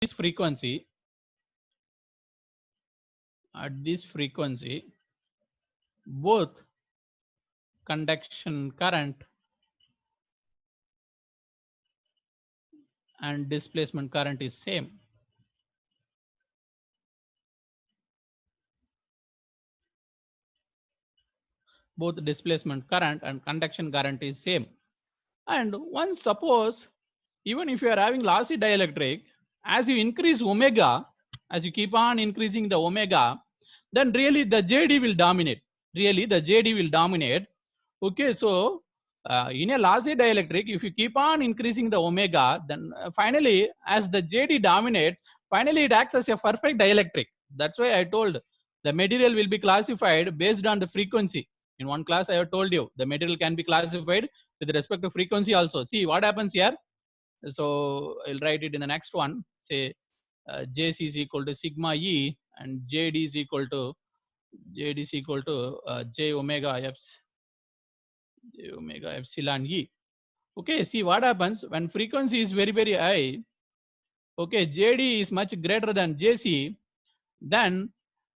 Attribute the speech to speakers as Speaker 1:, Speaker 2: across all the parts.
Speaker 1: this frequency, both conduction current and displacement current is same. Both displacement current and conduction current is same. And once suppose, even if you are having lossy dielectric, as you increase omega, as you keep on increasing the omega, then really the JD will dominate. Really the JD will dominate. Okay, so in a lossy dielectric, if you keep on increasing the omega, then finally, as the JD dominates, finally it acts as a perfect dielectric. That's why I told the material will be classified based on the frequency. In one class, I have told you the material can be classified with respect to frequency also. See what happens here. So I'll write it in the next one. Say JC is equal to sigma E and JD is equal to J omega epsilon E. Okay, see what happens when frequency is very high. Okay, JD is much greater than JC, then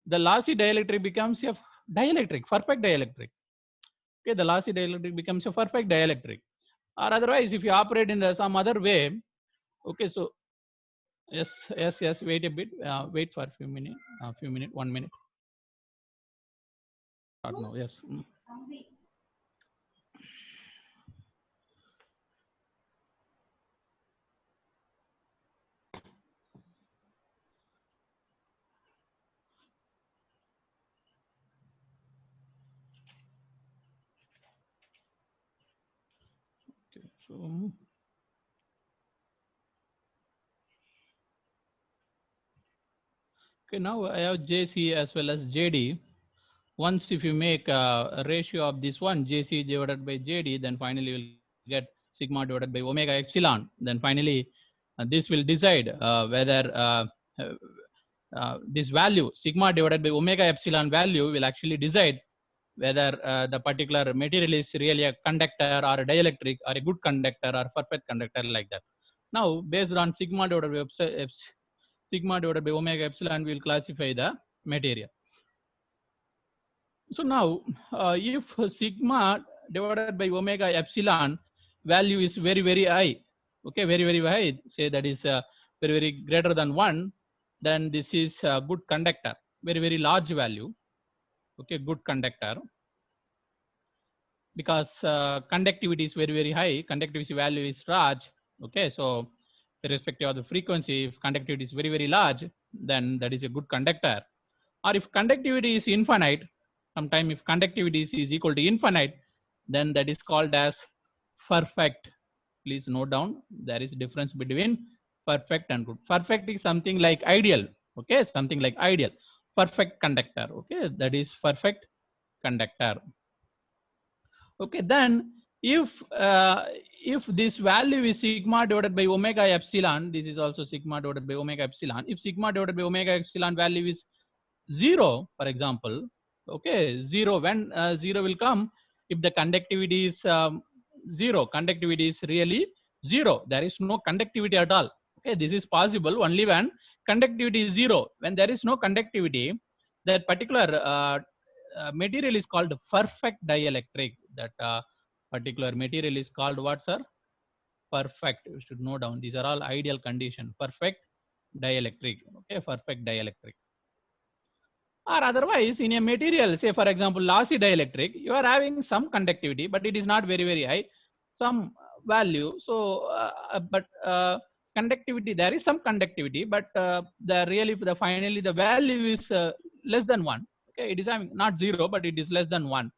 Speaker 1: the lossy dielectric becomes a dielectric, perfect dielectric. Okay, the lossy dielectric becomes a perfect dielectric. Or otherwise, if you operate in some other way, okay, so yes, wait a bit, wait for a few minutes, 1 minute. No, yes. Okay, so okay, now I have JC as well as JD. Once if you make a ratio of this one JC divided by JD, then finally you will get sigma divided by omega epsilon. Then finally this will decide whether this value sigma divided by omega epsilon value will actually decide whether the particular material is really a conductor or a dielectric or a good conductor or perfect conductor, like that. Now based on sigma divided by omega epsilon, we will classify the material. So now if sigma divided by omega epsilon value is very high, okay, very high, say that is very greater than 1, then this is a good conductor, very large value. Okay, good conductor, because conductivity is very high, conductivity value is large. Okay, so irrespective of the frequency, if conductivity is very large, then that is a good conductor. Or if conductivity is infinite, sometime if conductivity is equal to infinite, then that is called as perfect. Please note down, there is a difference between perfect and good. Perfect is something like ideal. Okay, something like ideal. Perfect conductor. Okay, that is perfect conductor. Okay, then if this value is sigma divided by omega epsilon, this is also sigma divided by omega epsilon. If sigma divided by omega epsilon value is 0, for example, okay, 0, when 0 will come if the conductivity is 0, conductivity is really 0, there is no conductivity at all. Okay, this is possible only when conductivity is 0. When there is no conductivity, that particular material is called perfect dielectric. That particular material is called what, sir? Perfect. You should know down, these are all ideal condition. Perfect dielectric. Okay, perfect dielectric. Or otherwise, in a material, say for example lossy dielectric, you are having some conductivity but it is not very high, some value. So but conductivity, there is some conductivity, but the really the finally the value is less than 1. Okay, it is having not 0 but it is less than 1.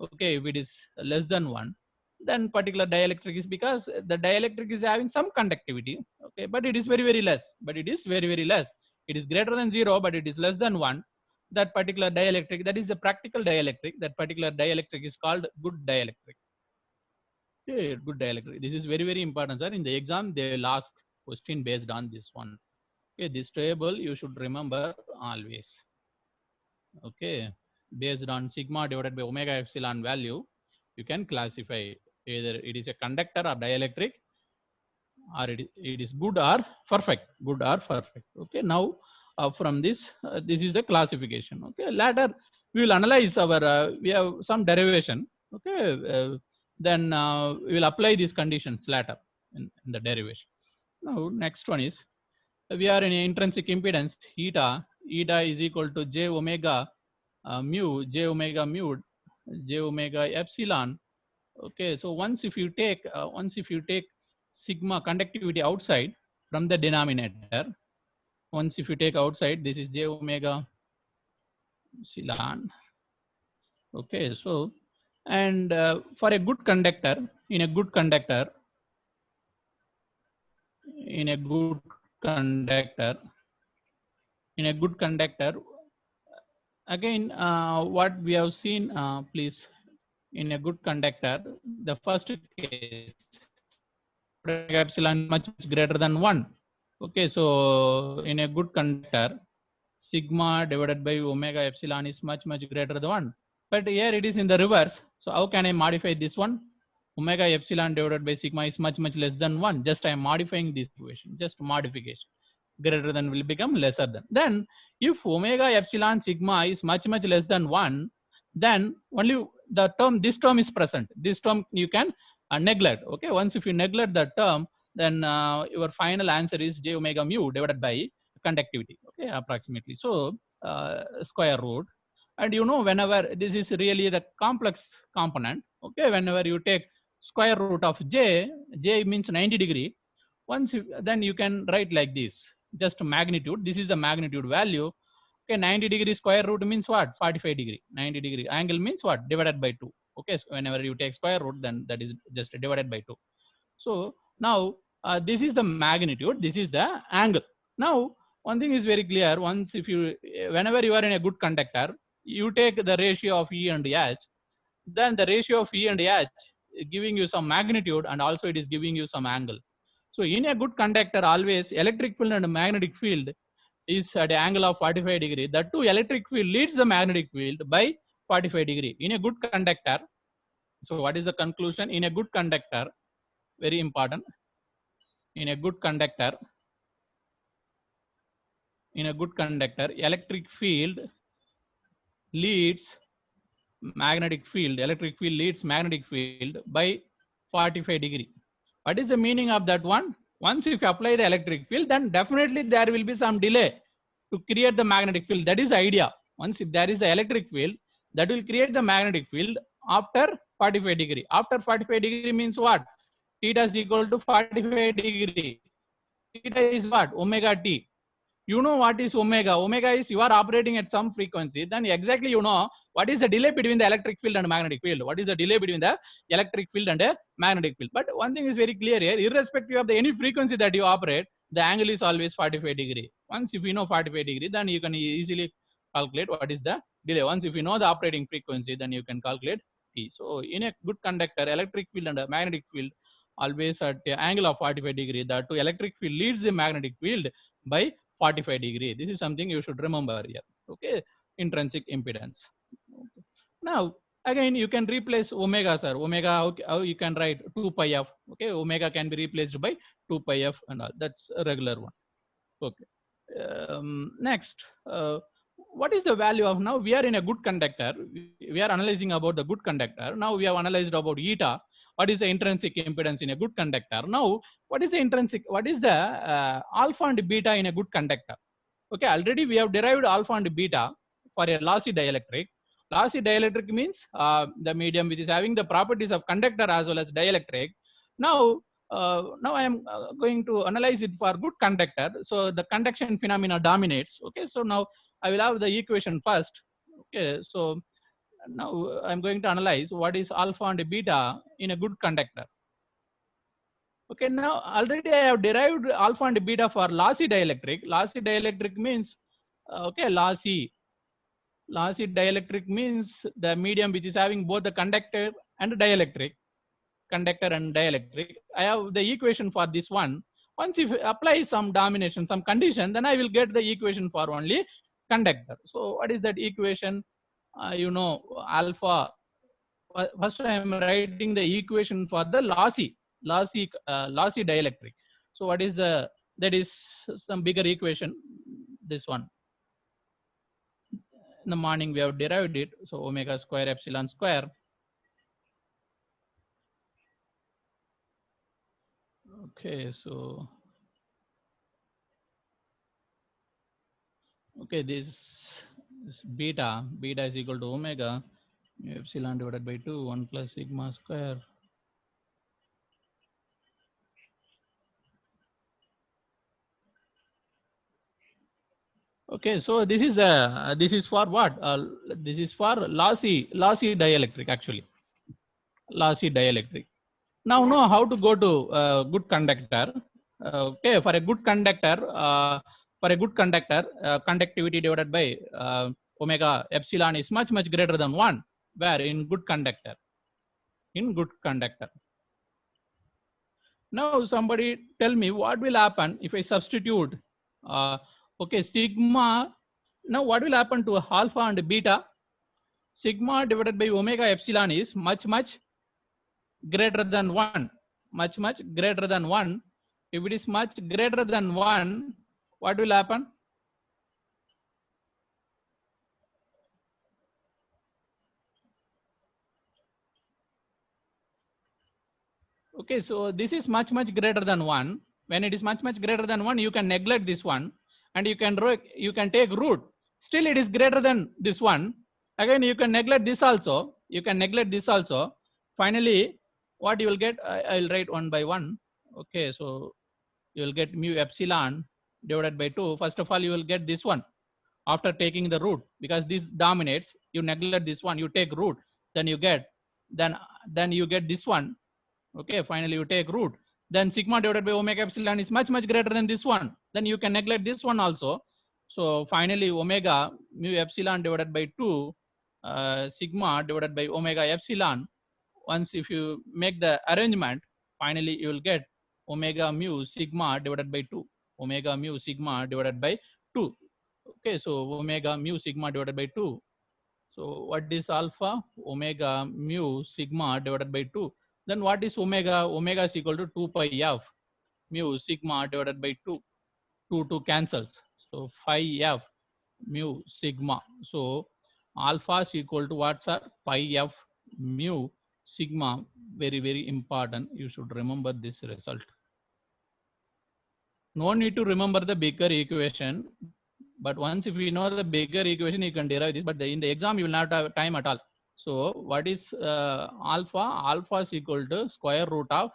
Speaker 1: Okay, if it is less than 1, then particular dielectric is because the dielectric is having some conductivity. Okay, but it is very less, but it is very less. It is greater than 0 but it is less than 1. That particular dielectric, that is the practical dielectric, that particular dielectric is called good dielectric. Okay, good dielectric, this is very important, sir. In the exam they will ask question based on this one. Okay, this table you should remember always. Okay, based on sigma divided by omega epsilon value, you can classify either it is a conductor or dielectric, or it is good or perfect, good or perfect. Okay, now from this, this is the classification. Okay, later we will analyze our, we have some derivation. Okay, then we will apply these conditions later in the derivation. Now next one is, we are in intrinsic impedance eta. Eta is equal to j omega mu, j omega mu, j omega epsilon. Okay, so once if you take sigma conductivity outside from the denominator, once if you take outside, this is j omega epsilon. Okay, so and for a good conductor, in a good conductor, in a good conductor, in a good conductor, again what we have seen, please, in a good conductor, the first case epsilon much greater than 1. Okay, so in a good conductor, sigma divided by omega epsilon is much greater than 1. But here it is in the reverse. So how can I modify this one? Omega epsilon divided by sigma is much less than 1. Just I am modifying this equation, just modification. Greater than will become lesser than. Then if omega epsilon sigma is much less than 1, then only the term, this term is present. This term you can neglect. Okay, once if you neglect the term, then your final answer is j omega mu divided by conductivity. Okay, approximately. So square root. And you know, whenever this is really the complex component, okay, whenever you take square root of j, j means 90 degree. Once you, then you can write like this, just magnitude. This is the magnitude value. Okay, 90 degree square root means what? 45 degree. 90 degree angle means what? Divided by 2. Okay, so whenever you take square root, then that is just divided by 2. So now this is the magnitude, this is the angle. Now one thing is very clear. Once if you, whenever you are in a good conductor, you take the ratio of E and H, then the ratio of E and H giving you some magnitude, and also it is giving you some angle. So in a good conductor, always electric field and magnetic field is at an angle of 45 degree. That too, electric field leads the magnetic field by 45 degree. In a good conductor, so what is the conclusion? In a good conductor, very important, in a good conductor, electric field leads magnetic field, electric field leads magnetic field by 45 degree. What is the meaning of that one? Once if you apply the electric field, then definitely there will be some delay to create the magnetic field. That is the idea. Once if there is the electric field, that will create the magnetic field after 45 degree. After 45 degree means what? Theta is equal to 45 degree. Theta is what? Omega t. You know what is omega? Omega is you are operating at some frequency. Then exactly you know what is the delay between the electric field and magnetic field. What is the delay between the electric field and a magnetic field? But one thing is very clear here, irrespective of the any frequency that you operate, the angle is always 45 degree. Once if you know 45 degree, then you can easily calculate what is the delay. Once if you know the operating frequency, then you can calculate T. So in a good conductor, electric field and a magnetic field always at the angle of 45 degree. That to electric field leads the magnetic field by 45 degree. This is something you should remember here. Okay, intrinsic impedance. Okay. Now again you can replace omega, sir. Omega, okay, how you can write 2 pi f. Okay, omega can be replaced by 2 pi f and all. That's a regular one. Okay. Next, what is the value of, now we are in a good conductor. We are analyzing about the good conductor. Now we have analyzed about eta. What is the intrinsic impedance in a good conductor? Now, what is the intrinsic? What is the alpha and beta in a good conductor? Okay, already we have derived alpha and beta for a lossy dielectric. Lossy dielectric means the medium which is having the properties of conductor as well as dielectric. Now I am going to analyze it for good conductor. So the conduction phenomena dominates. Okay, so now I will have the equation first. Okay, so now I'm going to analyze what is alpha and beta in a good conductor. Okay, now already I have derived alpha and beta for lossy dielectric. Lossy dielectric means, okay, lossy dielectric means the medium which is having both the conductor and dielectric. Conductor and dielectric. I have the equation for this one. Once if apply some domination, some condition, then I will get the equation for only conductor. So what is that equation? You know, alpha. First I am writing the equation for the lossy dielectric. So what is that is some bigger equation, this one. In the morning we have derived it. So omega square epsilon square. Okay, so okay, this beta is equal to omega epsilon divided by 2 1 plus sigma square. Okay, so this is for what? This is for lossy dielectric, actually. Lossy dielectric. Now know how to go to good conductor. Okay, for a good conductor, conductivity divided by omega epsilon is much greater than 1. Where? In good conductor. In good conductor. Now somebody tell me what will happen if I substitute okay, sigma. Now what will happen to alpha and beta? Sigma divided by omega epsilon is much greater than 1. Much greater than 1. If it is much greater than 1, what will happen? Okay, so this is much greater than 1. When it is much greater than 1, you can neglect this one and you can take root. Still it is greater than this one. Again you can neglect this also. Finally what you will get, I will write one by one. Okay, so you will get mu epsilon divided by 2. First of all, you will get this one after taking the root, because this dominates. You neglect this one, you take root, then you get this one. Okay, finally you take root. Then sigma divided by omega epsilon is much greater than this one. Then you can neglect this one also. So finally omega mu epsilon divided by 2 sigma divided by omega epsilon. Once if you make the arrangement, finally you will get omega mu sigma divided by 2. Omega mu sigma divided by 2. Okay, so omega mu sigma divided by 2. So what is alpha? Omega mu sigma divided by 2. Then what is omega? Omega is equal to 2 pi f mu sigma divided by 2. 2 cancels. So phi f mu sigma. So alpha is equal to what, sir? Pi f mu sigma. Very important. You should remember this result. No need to remember the bigger equation. But once if we know the bigger equation, you can derive this. But in the exam, you will not have time at all. So what is alpha? Alpha is equal to square root of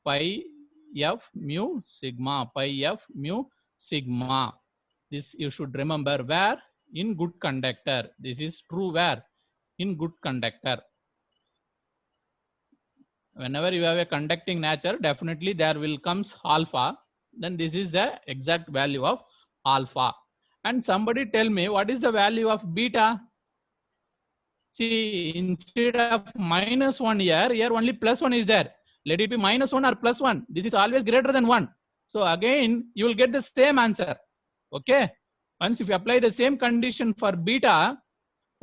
Speaker 1: pi f mu sigma. Pi f mu sigma. This you should remember. Where? In good conductor. This is true where? In good conductor. Whenever you have a conducting nature, definitely there will comes alpha. Then this is the exact value of alpha. And somebody tell me what is the value of beta? See, instead of -1 here only +1 is there. Let it be -1 or +1. This is always greater than 1. So again, you will get the same answer. Okay. Once if you apply the same condition for beta,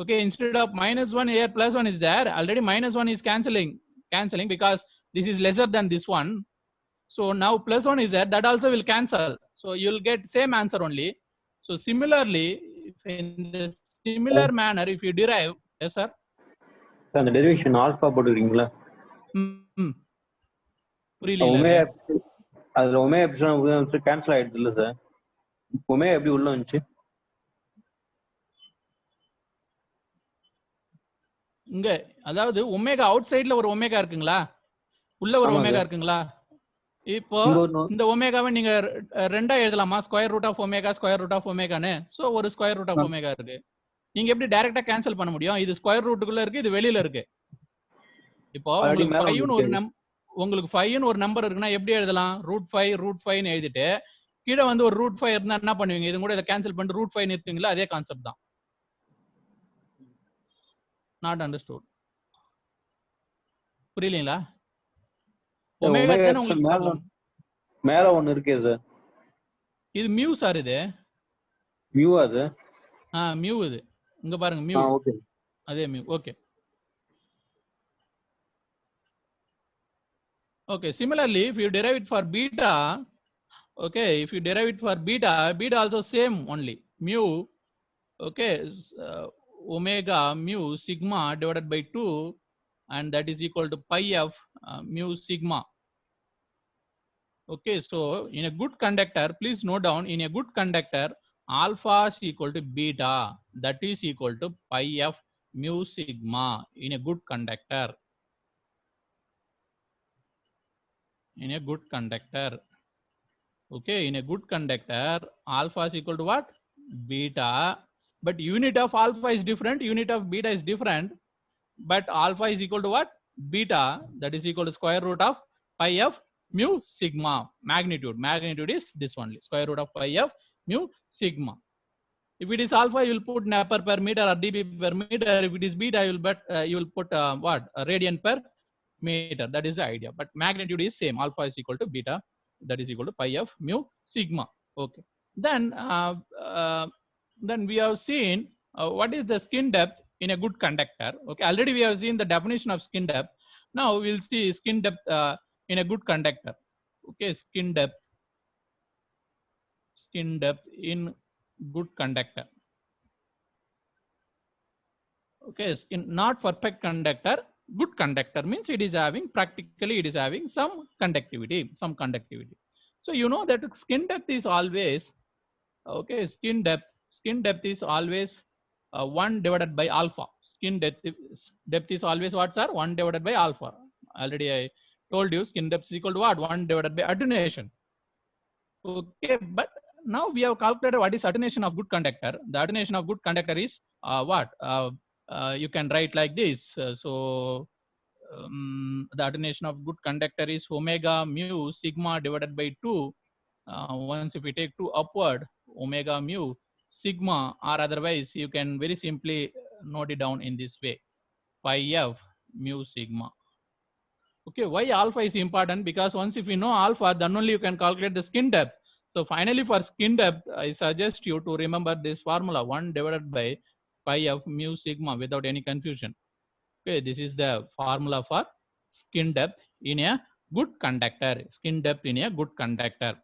Speaker 1: okay, instead of -1 here +1 is there. Already -1 is cancelling because this is lesser than this one. So now +1 is there. That also will cancel. So you will get same answer only. So similarly, in the similar manner, if you derive, yes sir.
Speaker 2: அந்த derivation alpha போட்டுக்கிறீங்களா?
Speaker 1: புரியல.
Speaker 2: அதுல omega epsilon cancel ஆயிடுது இல்ல sir? Omega எப்படி உள்ள வந்துச்சு?
Speaker 1: இங்க அதாவது ஒமேகா அவுட் சைடுல ஒரு ஒமேகா இருக்குங்களா? உள்ள ஒரு ஒமேகா இருக்குங்களா? இப்போ இந்த ஒமேகாவை நீங்க ரெண்டா எழுதலாமா? ஸ்கொயர் ரூட் ஆஃப் ஒமேகான்னு. சோ ஒரு ஸ்கொயர் ரூட் ஆஃப் ஒமேகா இருக்கு. நீங்க எப்படி டைரக்டா கேன்சல் பண்ண முடியும்? இது ஸ்கொயர் ரூட்டுக்குள்ள இருக்கு, இது வெளியில இருக்கு. இப்போ உங்களுக்கு 5 ஒரு நம்பர் இருக்குன்னா எப்படி எழுதலாம்? √5 ன்னு எழுதிட்டு கீழே வந்து ஒரு √5 இருந்தா என்ன பண்ணுவீங்க? இது கூட இதை கேன்சல் பண்ணிட்டு √5 நிறுத்துவீங்களா? அதே கான்செப்ட் தான். Not understood. புரியலீங்களா? ஒமேகா தான உங்களுக்கு ப்ராப்ளம்.
Speaker 2: மேல ஒன்னு இருக்கே சார்.
Speaker 1: இது மியூ சார். இது
Speaker 2: மியூ. அது
Speaker 1: மியூ. இது இங்க பாருங்க மியூ.
Speaker 2: ஓகே,
Speaker 1: அதே mu. Okay Okay, similarly, if you derive it for beta, okay, if you derive it for beta, beta also same only, mu, okay, omega mu sigma divided by 2, and that is equal to pi of mu sigma. Okay, so in a good conductor, please note down, in a good conductor, alpha is equal to beta, that is equal to pi of mu sigma in a good conductor. In a good conductor. Okay, in a good conductor, alpha is equal to what? Beta. But unit of alpha is different, unit of beta is different. But alpha is equal to what? Beta, that is equal to square root of pi of mu sigma. Magnitude. Magnitude is this only, square root of pi of mu sigma. If it is alpha, you will put Nm per meter or dB per meter. If it is beta, you will put what? Radian per meter. That is the idea. But magnitude is same. Alpha is equal to beta. That is equal to pi of mu sigma. Okay. Then we have seen what is the skin depth in a good conductor. Okay. Already we have seen the definition of skin depth. Now we'll see skin depth in a good conductor. Okay. Skin depth in good conductor. Okay, in not perfect conductor, good conductor means it is having, practically it is having some conductivity. So you know that skin depth is always, okay, skin depth is always 1 divided by alpha. Skin depth is always what, sir? 1 divided by alpha. Already I told you skin depth is equal to what? 1 divided by attenuation. Okay, but now we have calculated what is attenuation of good conductor. The attenuation of good conductor is what? You can write like this. The attenuation of good conductor is omega mu sigma divided by 2. Once if we take 2 upward, omega mu sigma, or otherwise you can very simply note it down in this way, pi f mu sigma. Okay, why alpha is important? Because once if you know alpha, then only you can calculate the skin depth. So finally for skin depth, I suggest you to remember this formula, 1 divided by pi of mu sigma without any confusion. Okay, this is the formula for skin depth in a good conductor. Skin depth in a good conductor.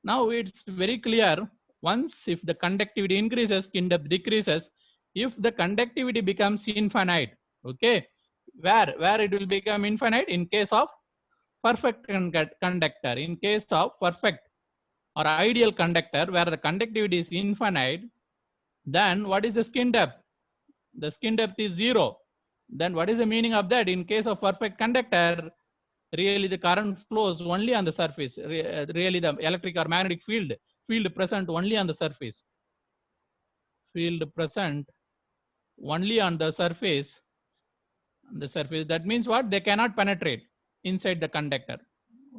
Speaker 1: Now it's very clear, once if the conductivity increases, skin depth decreases. If the conductivity becomes infinite, okay, where it will become infinite? In case of perfect conductor. In case of perfect or ideal conductor where the conductivity is infinite, then what is the skin depth? The skin depth is 0. Then what is the meaning of that? In case of perfect conductor, really the current flows only on the surface. Really the electric or magnetic field present only on the surface. Field present only on the surface. That means what? They cannot penetrate inside the conductor.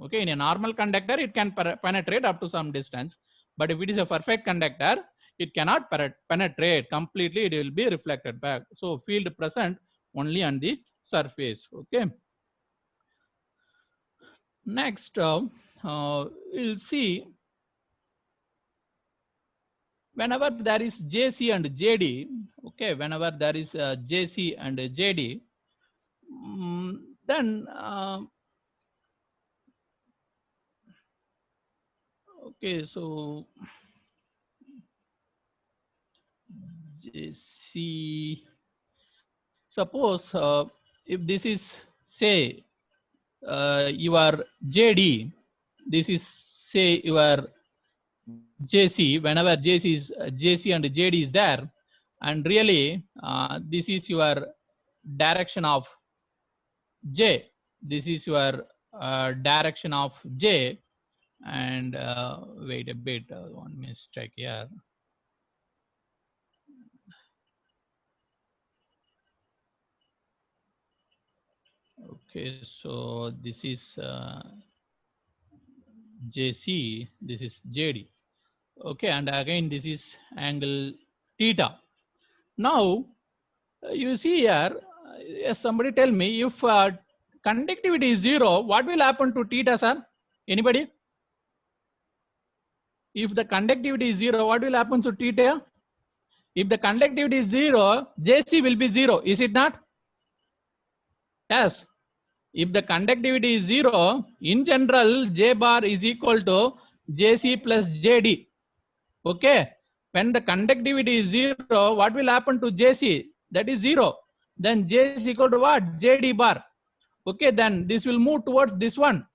Speaker 1: Okay, in a normal conductor, it can penetrate up to some distance. But if it is a perfect conductor, it cannot penetrate completely. It will be reflected back. So field present only on the surface. Okay. Next, we'll see whenever there is JC and JD. Okay, whenever there is JC and JD, then okay, so JC, suppose if this is say your JD, this is say your JC, whenever JC is JC and JD is there, and really this is your direction of J, this is your direction of J, and wait a bit, one mistake here. Okay, so this is JC, this is JD. Okay, and again this is angle theta. Now you see here, somebody tell me, if conductivity is 0, what will happen to theta, sir? Anybody? If the conductivity is 0, what will happen to theta? If the conductivity is 0, JC will be 0, is it not? Yes. if the conductivity is 0, in general, J bar is equal to JC plus JD. Okay. When the conductivity is 0, what will happen to JC? That is 0. Then J is equal to what? JD bar. Okay. Then this will move towards this one.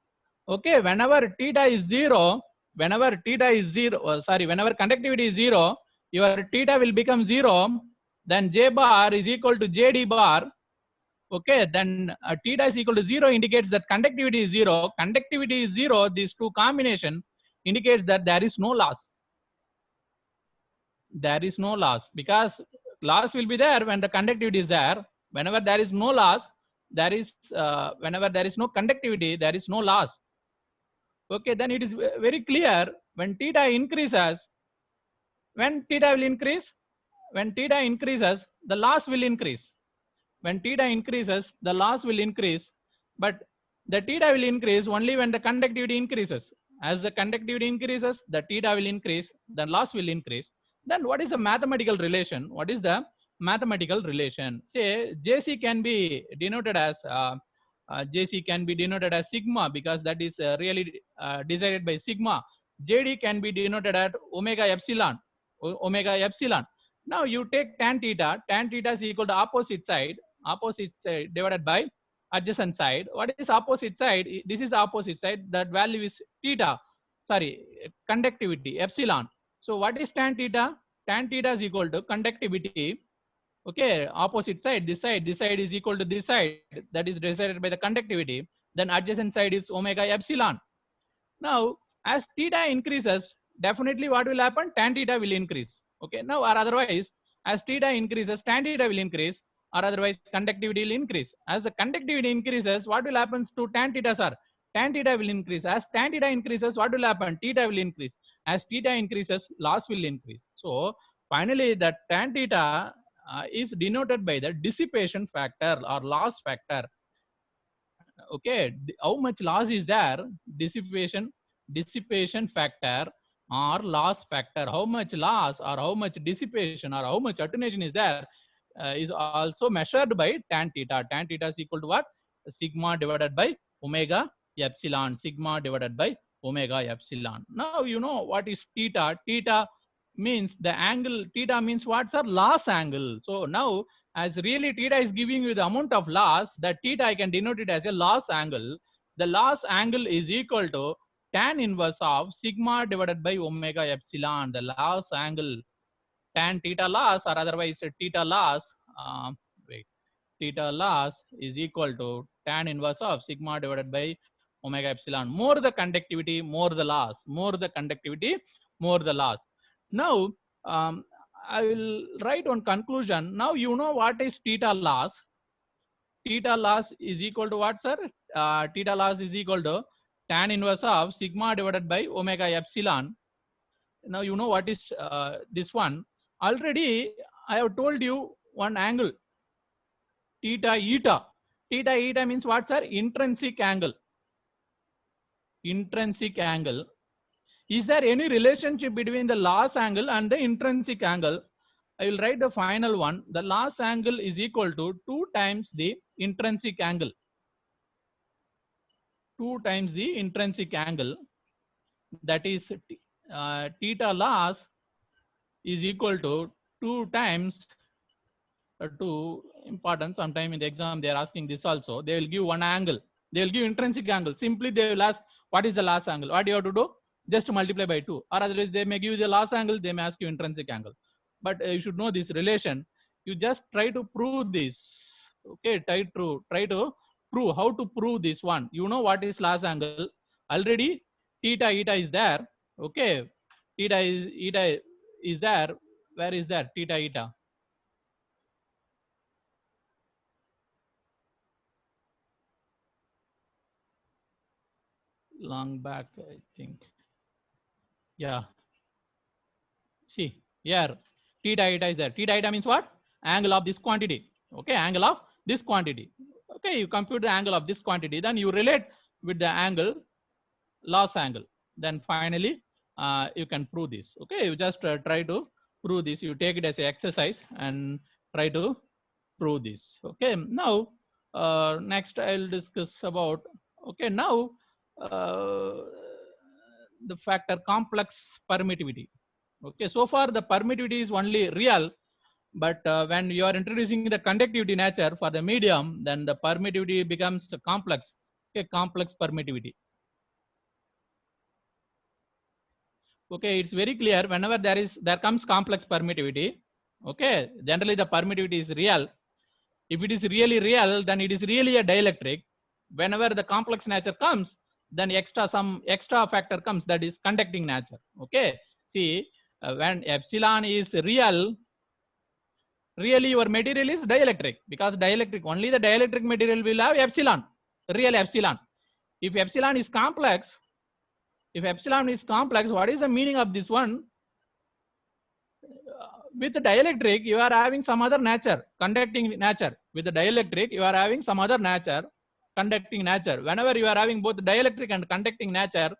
Speaker 1: Okay. Whenever theta is 0, whenever conductivity is 0, your theta will become 0. Then J bar is equal to JD bar. Okay, then theta is equal to 0 indicates that conductivity is 0. Conductivity is 0. These two combination indicates that there is no loss. There is no loss because loss will be there when the conductivity is there. Whenever there is no loss, there is whenever there is no conductivity, there is no loss. Okay, then it is very clear when theta increases. When theta will increase, when theta increases, the loss will increase. When theta increases, the loss will increase, but the theta will increase only when the conductivity increases. As the conductivity increases, the theta will increase, the loss will increase. Then what is the mathematical relation? What is the mathematical relation? Say JC can be denoted as sigma because that is really decided by sigma. JD can be denoted at omega epsilon. Now you take tan theta. Tan theta is equal to opposite side divided by adjacent side. What is opposite side? This is the opposite side. That value is theta. Sorry, conductivity epsilon. So what is tan theta? Tan theta is equal to conductivity. Okay, opposite side. This side is equal to this side. That is decided by the conductivity. Then adjacent side is omega epsilon. Now, as theta increases, definitely what will happen? Tan theta will increase. Okay, now or otherwise, as theta increases, tan theta will increase, or otherwise conductivity will increase. As the conductivity increases, what will happen to tan theta, sir? Tan theta will increase. As tan theta increases, what will happen? Theta will increase. As theta increases, loss will increase. So finally, that tan theta is denoted by the dissipation factor or loss factor. Okay, how much loss is there? Dissipation factor or loss factor. How much loss or how much dissipation or how much attenuation is there is also measured by tan theta. Tan theta is equal to what? Sigma divided by omega epsilon. Sigma divided by omega epsilon. Now you know what is theta. Theta means the angle. Theta means what's our loss angle. So now as really theta is giving you the amount of loss, that theta I can denote it as a loss angle. The loss angle is equal to tan inverse of sigma divided by omega epsilon. The loss angle, tan theta loss or otherwise theta loss, theta loss is equal to tan inverse of sigma divided by omega epsilon. More the conductivity, more the loss. More the conductivity, more the loss. Now, I will write on conclusion. Now you know what is theta loss. Theta loss is equal to what, sir? Theta loss is equal to tan inverse of sigma divided by omega epsilon. Now you know what is this one. Already I have told you one angle. Theta eta. Theta eta means what, sir? Intrinsic angle. Intrinsic angle. Is there any relationship between the loss angle and the intrinsic angle? I will write the final one. The loss angle is equal to 2 times the intrinsic angle. 2 times the intrinsic angle. That is theta loss is equal to 2 times 2 important. Sometime in the exam they are asking this also. They will give one angle. They will give intrinsic angle. Simply they will ask what is the loss angle. What do you have to do? Just multiply by 2. Or otherwise they may give you the loss angle. They may ask you intrinsic angle. But you should know this relation. You just try to prove this. Okay, try to prove how to prove this one. You know what is loss angle. Already theta eta is there. Okay, theta is there. Where is that theta eta? Long back, I think. Yeah. See here, theta eta is there. Theta eta means what? Angle of this quantity. Okay, angle of this quantity. Okay, you compute the angle of this quantity, then you relate with the angle, loss angle. Then finally, you can prove this. Okay, you just try to prove this. You take it as an exercise and try to prove this. Okay, now Next I'll discuss about, okay, now the factor complex permittivity. Okay, so far the permittivity is only real, but when you are introducing the conductivity nature for the medium, then the permittivity becomes complex. Okay, complex permittivity. Okay, it's very clear whenever there comes complex permittivity. Okay, generally the permittivity is real. If it is really real, then it is really a dielectric. Whenever the complex nature comes, then some extra factor comes, that is conducting nature. Okay, see, when epsilon is real, really your material is dielectric, because dielectric, only the dielectric material will have epsilon, real epsilon. If epsilon is complex, what is the meaning of this one? With the dielectric, you are having some other nature, conducting nature. With the dielectric, you are having some other nature, conducting nature. Whenever you are having both dielectric and conducting nature,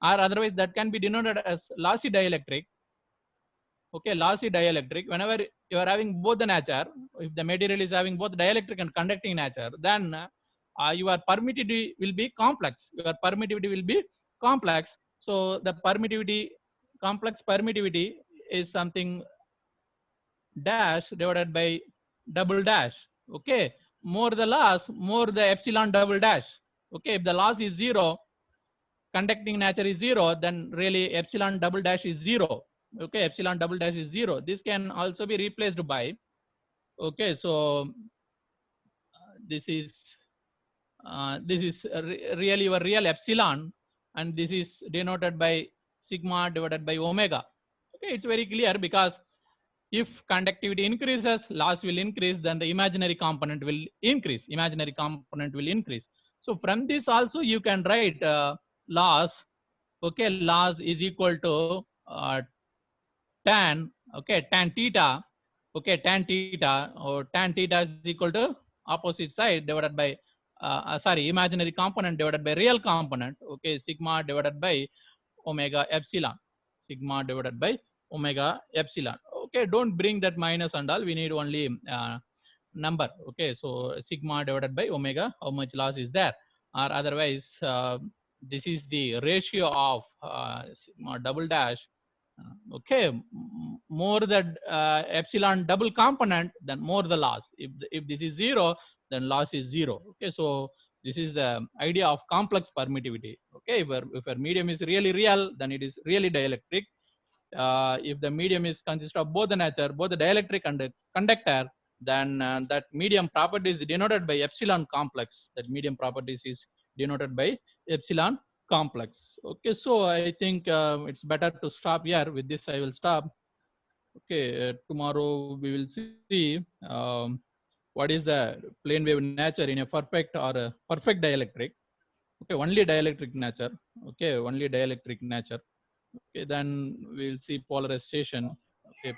Speaker 1: or otherwise that can be denoted as lossy dielectric. Okay, lossy dielectric. Whenever you are having both the nature, if the material is having both dielectric and conducting nature, then your permittivity will be complex. Your permittivity will be complex. So the permittivity, complex permittivity is something dash divided by double dash. Okay, more the loss, more the epsilon double dash. Okay, if the loss is zero, conducting nature is zero, then really epsilon double dash is zero. Okay, epsilon double dash is zero. This can also be replaced by, okay, so this is really your real epsilon, and this is denoted by sigma divided by omega. Okay, it's very clear, because if conductivity increases, loss will increase, then the imaginary component will increase. So from this also you can write loss. Okay, loss is equal to tan. Okay, tan theta. Okay, tan theta, or tan theta is equal to opposite side divided by sorry, imaginary component divided by real component. Okay, sigma divided by omega epsilon. Sigma divided by omega epsilon. Okay, don't bring that minus and all. We need only number. Okay, so sigma divided by omega, how much loss is there, or otherwise this is the ratio of sigma double dash. Okay, more the epsilon double component, then more the loss. If this is zero, then loss is zero. Okay, so this is the idea of complex permittivity. Okay, if a medium is really real, then it is really dielectric. If the medium is consist of both the nature, both the dielectric and the conductor, then that medium property is denoted by epsilon complex. That medium properties is denoted by epsilon complex. Okay, so I think it's better to stop here. With this, I will stop. Okay, tomorrow we will see what is the plane wave nature in a perfect or a perfect dielectric. Okay, only dielectric nature. Okay, only dielectric nature. Okay, then we'll see polarization. Okay,